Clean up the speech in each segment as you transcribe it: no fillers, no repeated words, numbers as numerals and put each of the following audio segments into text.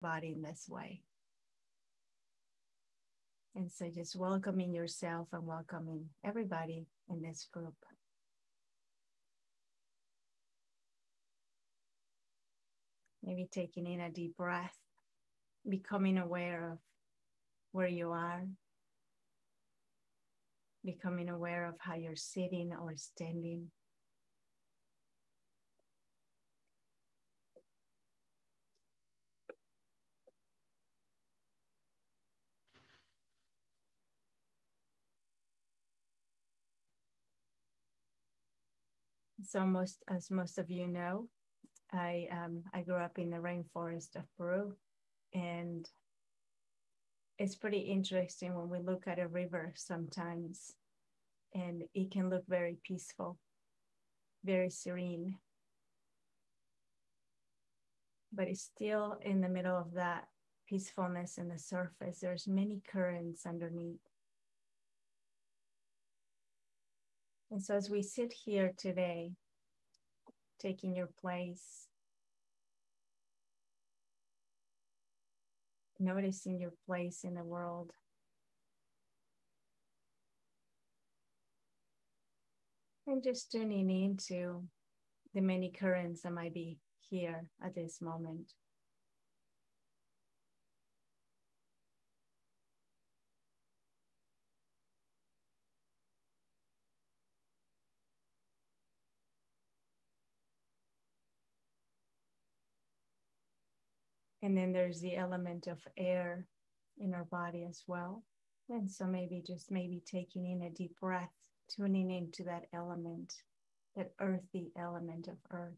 body in this way. And so just welcoming yourself and welcoming everybody in this group. Maybe taking in a deep breath, becoming aware of where you are, becoming aware of how you're sitting or standing. So as most of you know, I grew up in the rainforest of Peru, and it's pretty interesting when we look at a river sometimes, and it can look very peaceful, very serene, but it's still in the middle of that peacefulness in the surface. There's many currents underneath. And so as we sit here today, taking your place, noticing your place in the world, and just tuning into the many currents that might be here at this moment. And then there's the element of air in our body as well. And so maybe taking in a deep breath, tuning into that element, that earthy element of earth.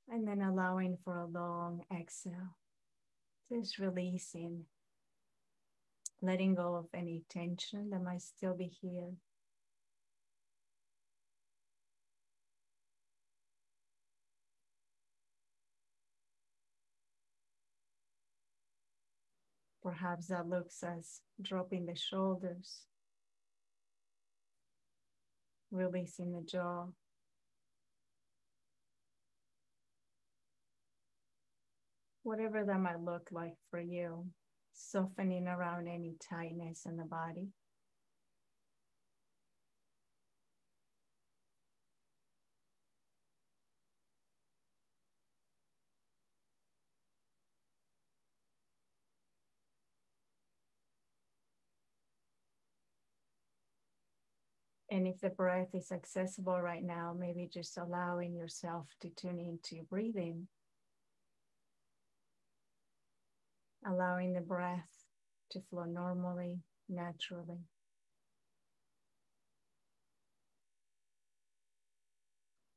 And then allowing for a long exhale, just releasing, letting go of any tension that might still be here. Perhaps that looks as dropping the shoulders, releasing the jaw. Whatever that might look like for you, softening around any tightness in the body. And if the breath is accessible right now, maybe just allowing yourself to tune into breathing, allowing the breath to flow normally, naturally.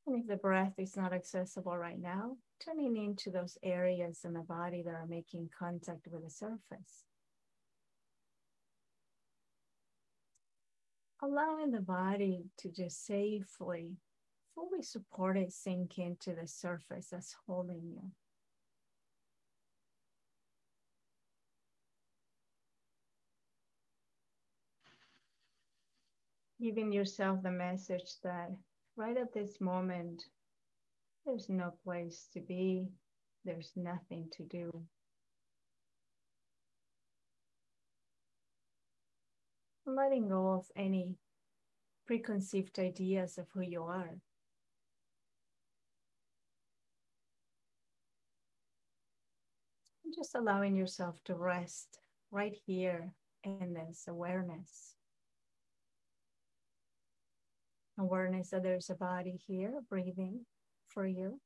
And if the breath is not accessible right now, tuning into those areas in the body that are making contact with the surface. Allowing the body to just safely, fully support it, sink into the surface that's holding you. Giving yourself the message that right at this moment, there's no place to be, there's nothing to do. Letting go of any preconceived ideas of who you are. And just allowing yourself to rest right here in this awareness. Awareness that there's a body here breathing for you.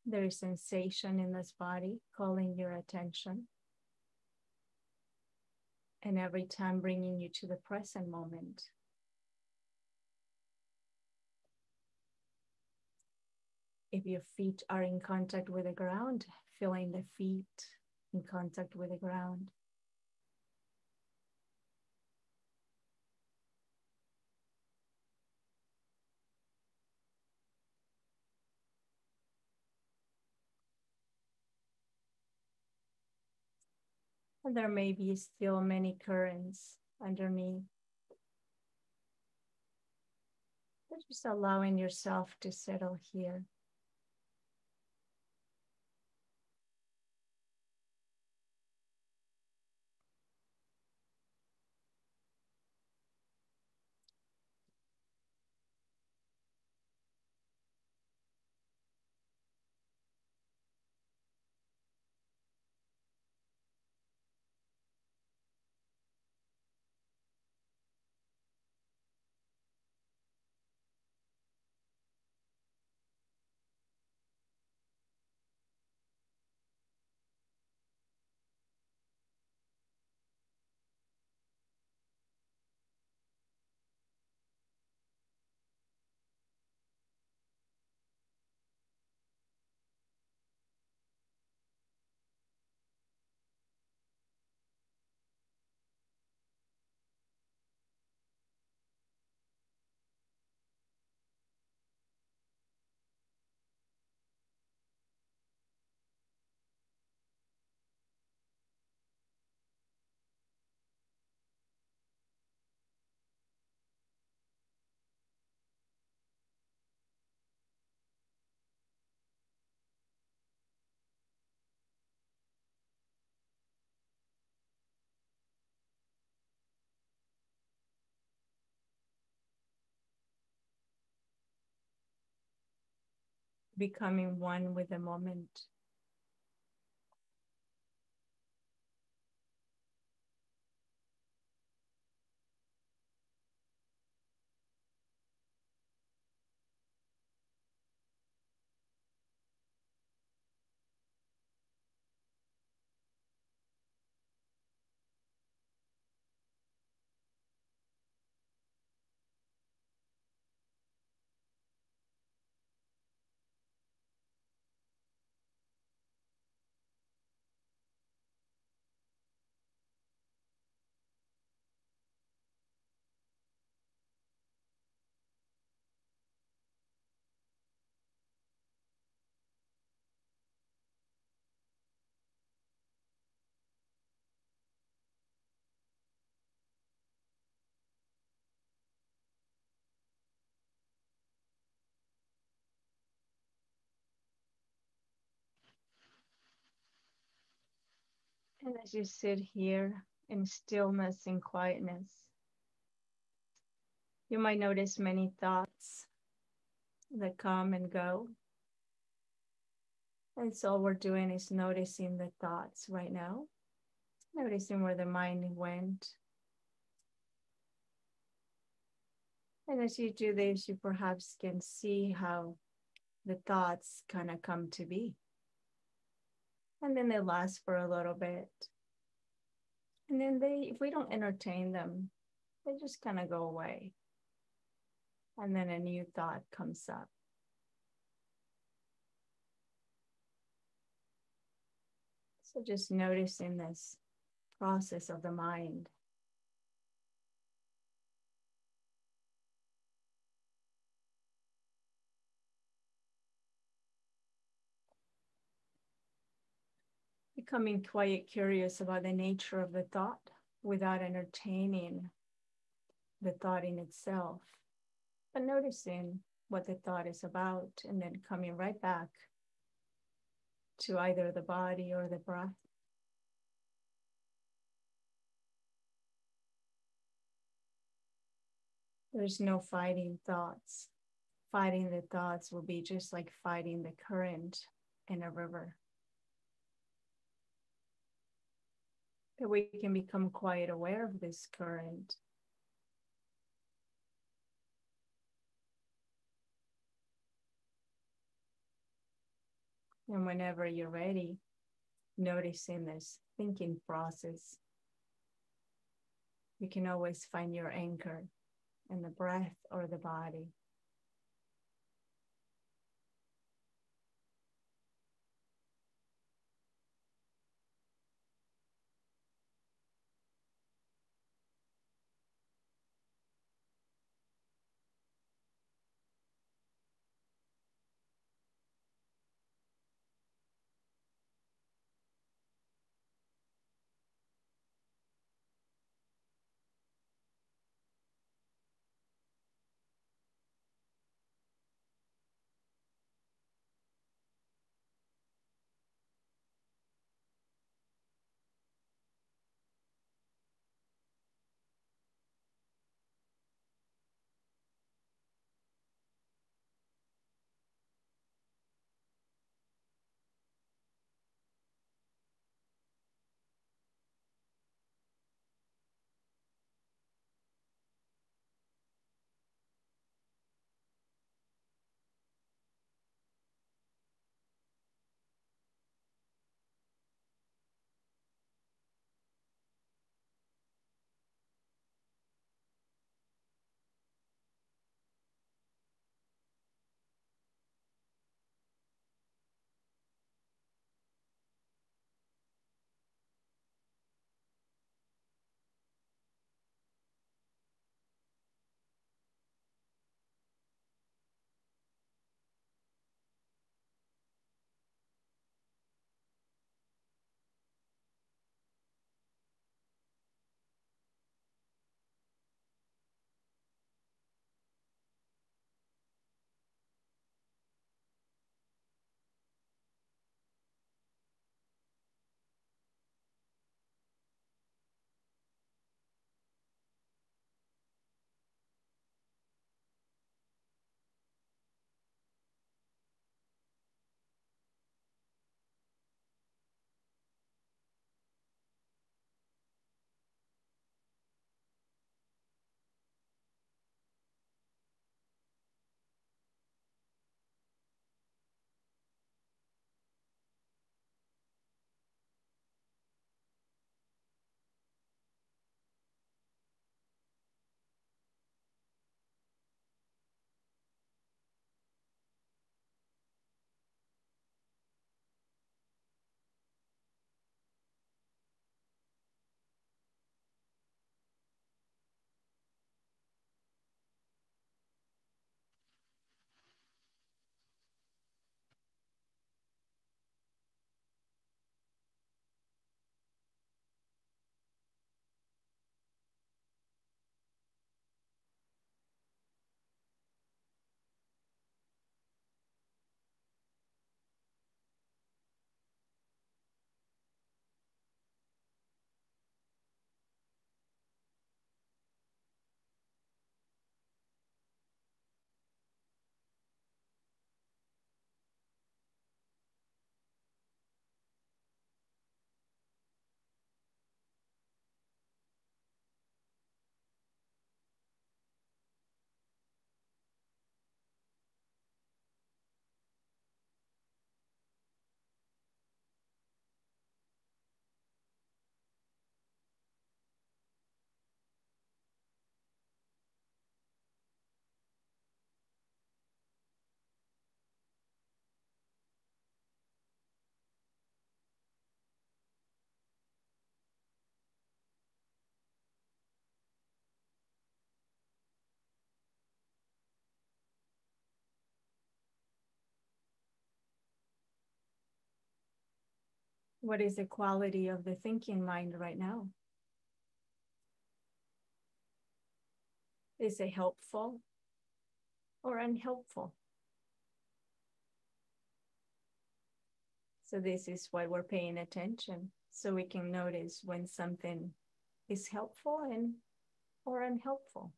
There is sensation in this body calling your attention. And every time bringing you to the present moment. If your feet are in contact with the ground, feeling the feet in contact with the ground. And there may be still many currents underneath. But just allowing yourself to settle here. becoming one with the moment. And as you sit here in stillness and quietness, you might notice many thoughts that come and go. And so all we're doing is noticing the thoughts right now, noticing where the mind went. And as you do this, you perhaps can see how the thoughts kind of come to be. And then they last for a little bit. And then if we don't entertain them, they just kind of go away. And then a new thought comes up. So just noticing this process of the mind. Becoming quite curious about the nature of the thought without entertaining the thought in itself, but noticing what the thought is about and then coming right back to either the body or the breath. There's no fighting thoughts. Fighting the thoughts will be just like fighting the current in a river. That we can become quite aware of this current. And whenever you're ready, noticing this thinking process, you can always find your anchor in the breath or the body. What is the quality of the thinking mind right now? Is it helpful or unhelpful? So this is why we're paying attention, so we can notice when something is helpful and or unhelpful.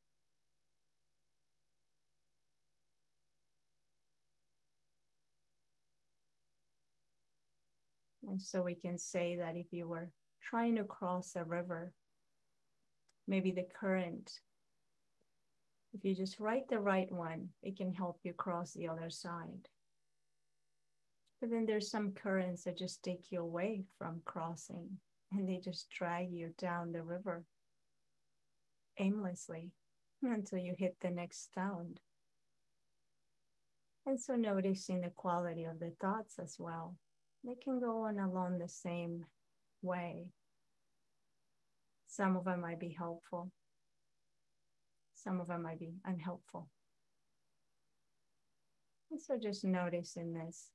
And so we can say that if you were trying to cross a river, maybe the current, if you just write the right one, it can help you cross the other side. But then there's some currents that just take you away from crossing, and they just drag you down the river aimlessly until you hit the next sound. And so noticing the quality of the thoughts as well. They can go on along the same way. Some of them might be helpful. Some of them might be unhelpful. And so just noticing this.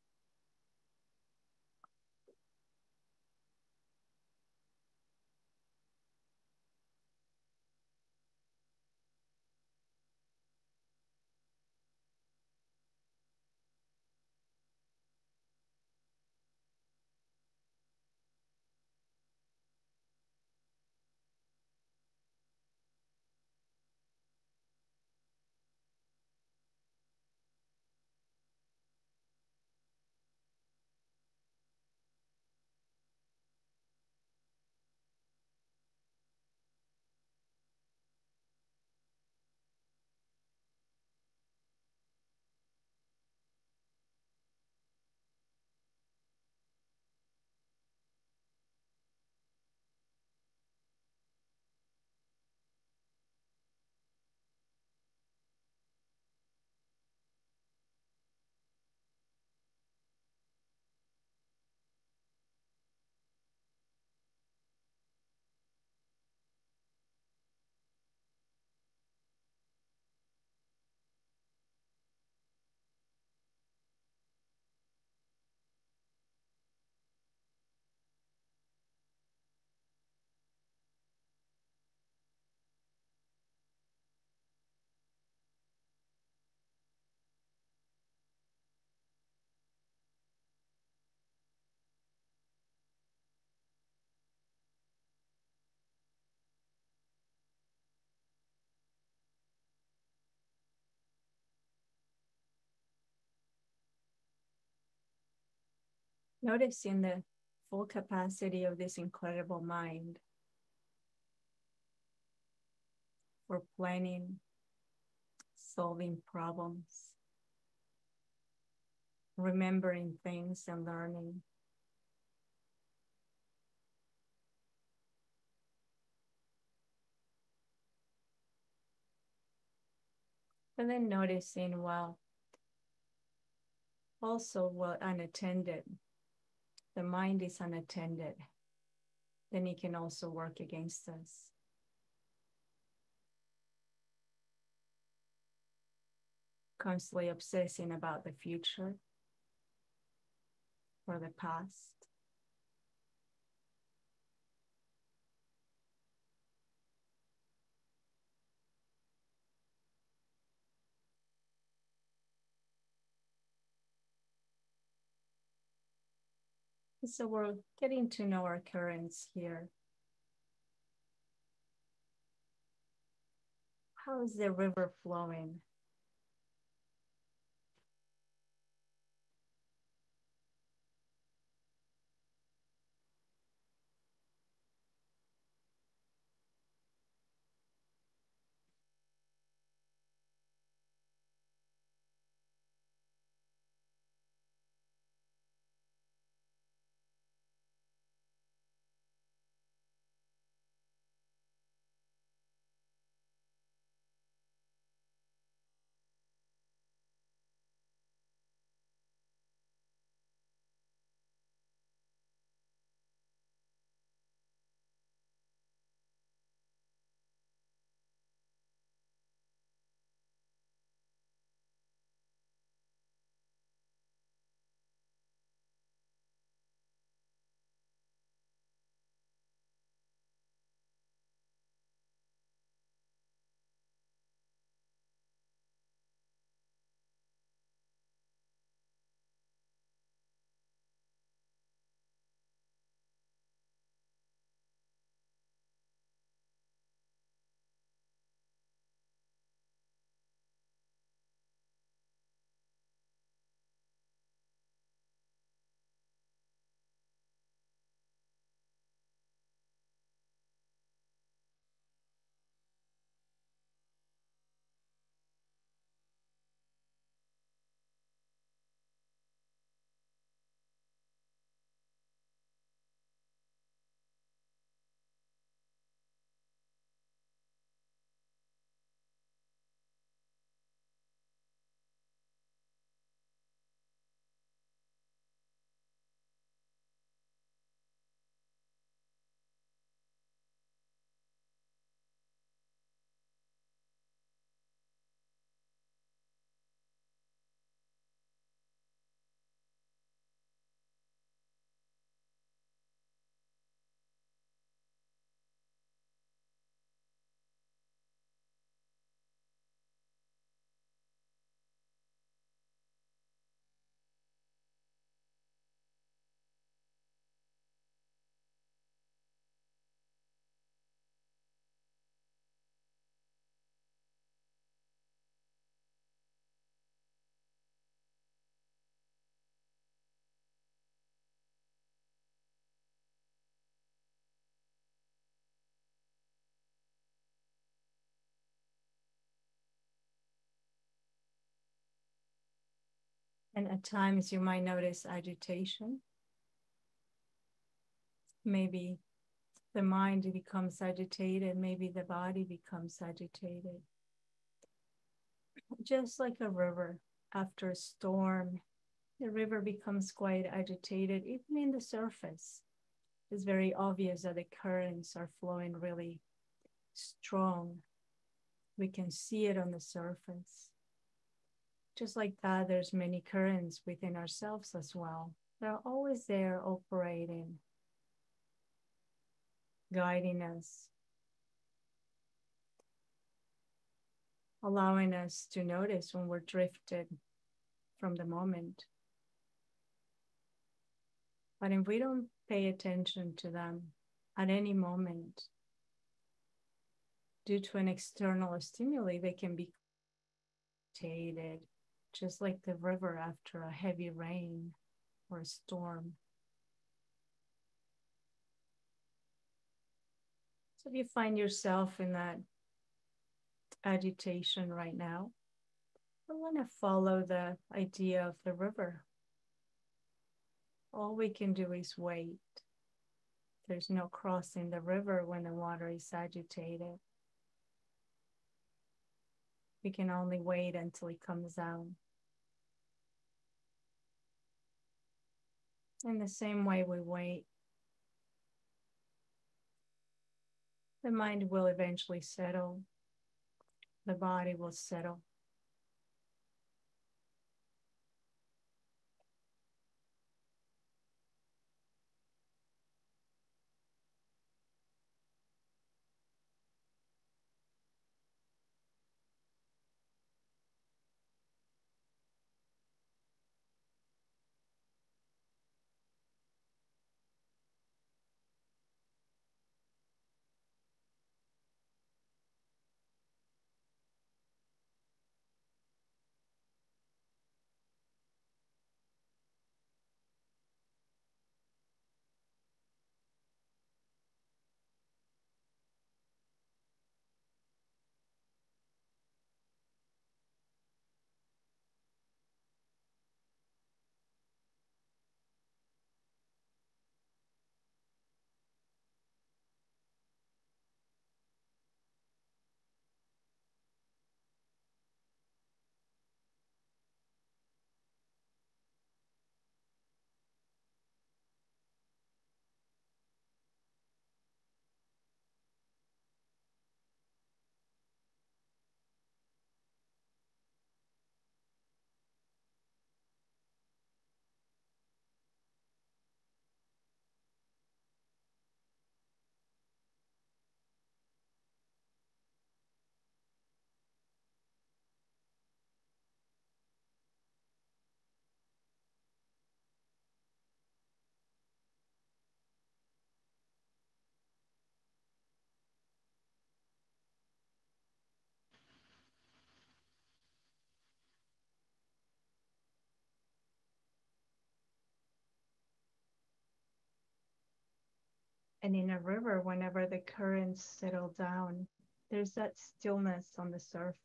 Noticing the full capacity of this incredible mind for planning, solving problems, remembering things and learning. And then noticing, well, also, well, unattended. The mind is unattended. Then it can also work against us. Constantly obsessing about the future or the past. So we're getting to know our currents here. How is the river flowing? And at times you might notice agitation. Maybe the mind becomes agitated, maybe the body becomes agitated. Just like a river after a storm, the river becomes quite agitated, even in the surface. It's very obvious that the currents are flowing really strong. We can see it on the surface. Just like that, there's many currents within ourselves as well. They're always there operating, guiding us, allowing us to notice when we're drifted from the moment. But if we don't pay attention to them at any moment, due to an external stimuli, they can be agitated, just like the river after a heavy rain or a storm. So if you find yourself in that agitation right now, we want to follow the idea of the river. All we can do is wait. There's no crossing the river when the water is agitated. We can only wait until it comes down. In the same way we wait, the mind will eventually settle. The body will settle. And in a river, whenever the currents settle down, there's that stillness on the surface.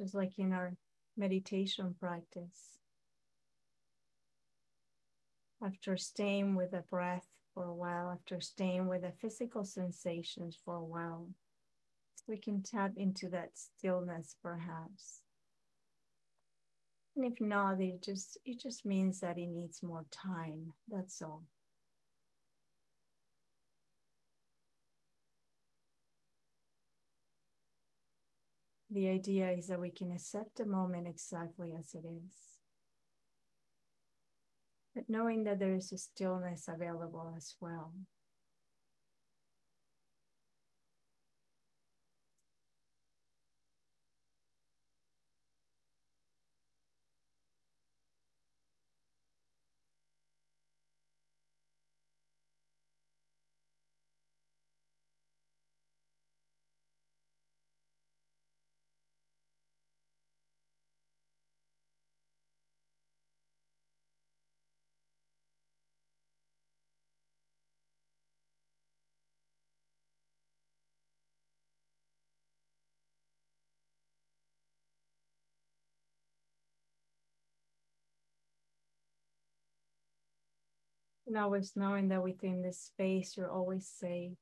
Just like in our meditation practice. After staying with the breath for a while, after staying with the physical sensations for a while, we can tap into that stillness perhaps. And if not, it just means that it needs more time. That's all. The idea is that we can accept the moment exactly as it is, but knowing that there is a stillness available as well. And always knowing that within this space, you're always safe.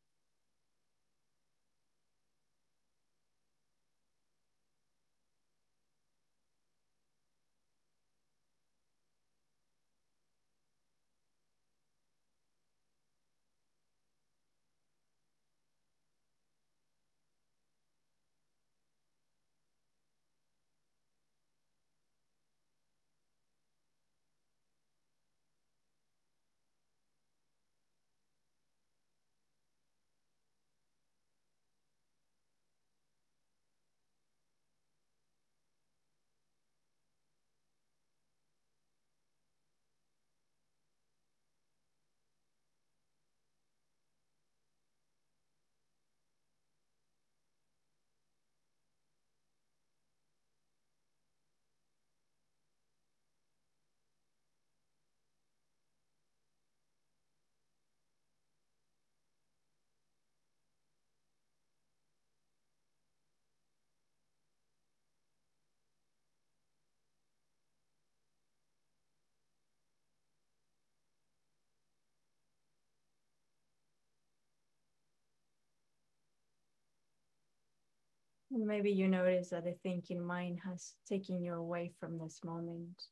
And maybe you notice that the thinking mind has taken you away from this moment.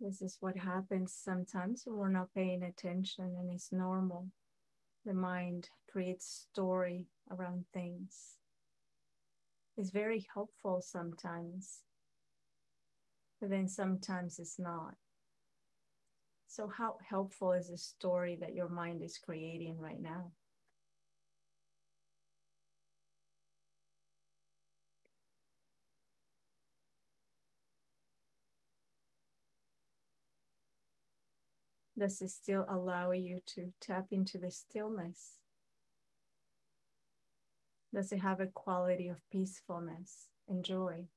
This is what happens sometimes when we're not paying attention, and it's normal. The mind creates story around things. It's very helpful sometimes, but then sometimes it's not. So how helpful is the story that your mind is creating right now? Does it still allow you to tap into the stillness? Does it have a quality of peacefulness and joy?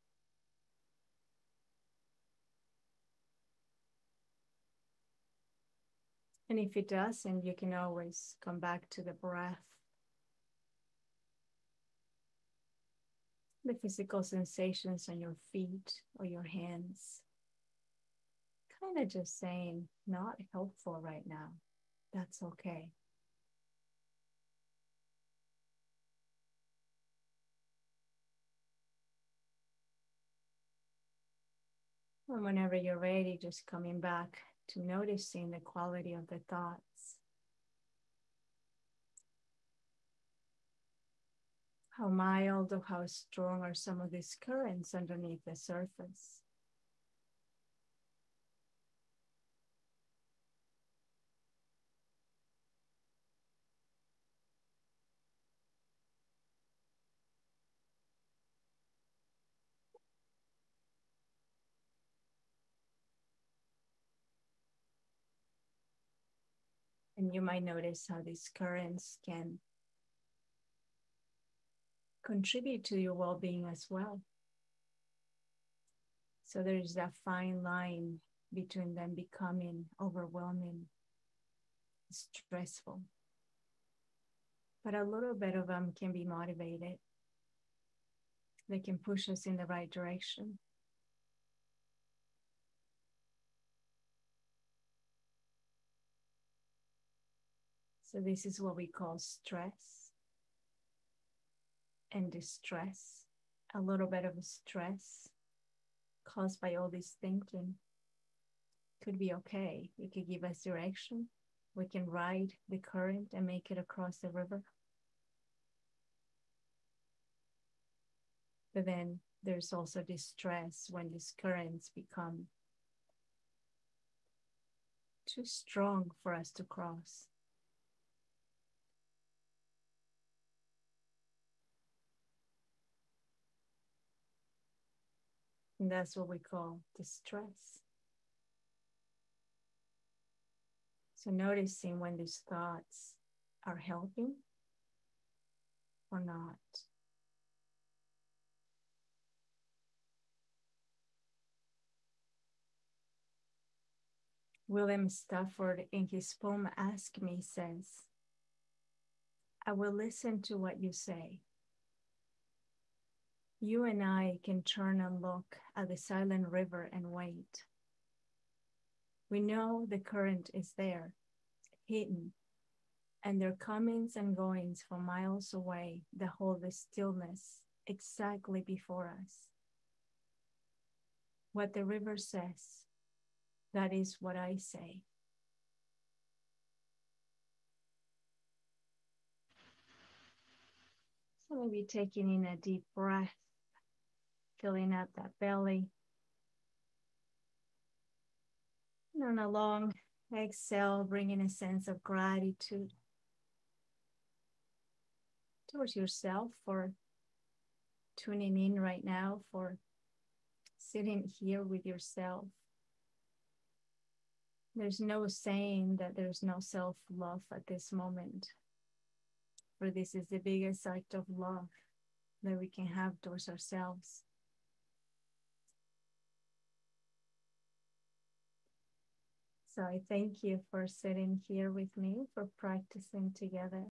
And if it doesn't, you can always come back to the breath, the physical sensations on your feet or your hands. Kind of just saying, not helpful right now. That's okay. And whenever you're ready, just coming back to noticing the quality of the thoughts. How mild or how strong are some of these currents underneath the surface? And you might notice how these currents can contribute to your well being as well. So there's that fine line between them becoming overwhelming, stressful. But a little bit of them can be motivated. They can push us in the right direction. So this is what we call stress and distress. A little bit of stress caused by all this thinking could be okay. It could give us direction. We can ride the current and make it across the river. But then there's also distress when these currents become too strong for us to cross. And that's what we call distress. So noticing when these thoughts are helping or not. William Stafford, in his poem Ask Me, says, I will listen to what you say. You and I can turn and look at the silent river and wait. We know the current is there, hidden, and their comings and goings from miles away that hold the stillness exactly before us. What the river says, that is what I say. So maybe taking in a deep breath, filling up that belly. And on a long exhale, bringing a sense of gratitude towards yourself for tuning in right now, for sitting here with yourself. There's no saying that there's no self-love at this moment, for this is the biggest act of love that we can have towards ourselves. So I thank you for sitting here with me, for practicing together.